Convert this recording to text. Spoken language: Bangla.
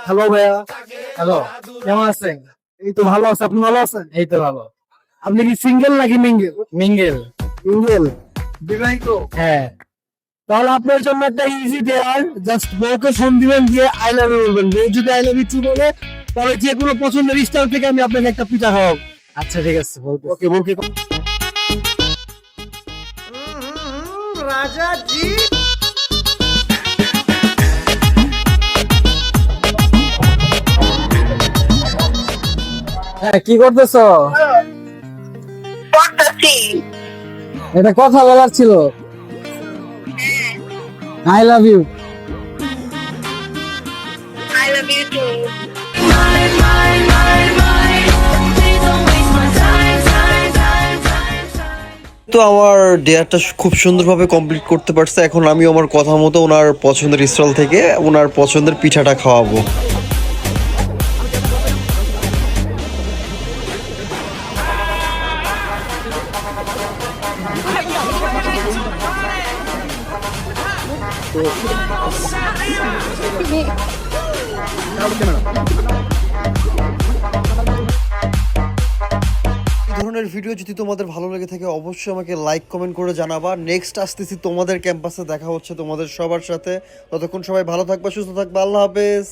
হ্যালো ভাইয়া। হ্যালো, কেমন আছেন? এই তো ভালো আছে, আপনি ভালো আছেন? এই তো ভালো। আপনি কি সিঙ্গেল নাকি মিঙ্গেল? মিঙ্গেল। সিঙ্গেল, বিবাহিত? হ্যাঁ। তাহলে আপনার জন্য একটা ইজি দেয়ার, জাস্ট বউকে ফোন দিবেন, দিয়ে আই লাভ ইউ বলবেন। বউ যদি আই লাভ ইউ টু বলে, তাহলে যে কোনো পছন্দের স্টাইল থেকে আমি আপনাকে একটা পিঠা খাওয়াবো। আচ্ছা ঠিক আছে, বলতে ওকে, বউকে राजा जी। হ্যাঁ, কি করতেছো? করতেছি। এটা কথা বলার ছিল। I love you. I love you too. তো আমার ডেয়ারটা খুব সুন্দরভাবে কমপ্লিট করতে পারছে। এখন আমি আমার কথা মতো ওনার পছন্দের স্টল থেকে ওনার পছন্দের পিঠাটা খাওয়াবো। এই ধরনের ভিডিও যদি তোমাদের ভালো লেগে থাকে অবশ্যই আমাকে লাইক কমেন্ট করে জানাবা। নেক্সট আসতেছি তোমাদের ক্যাম্পাসে, দেখা হচ্ছে তোমাদের সবার সাথে। ততক্ষণ সবাই ভালো থাকবা, সুস্থ থাকবা। আল্লাহ হাফেজ।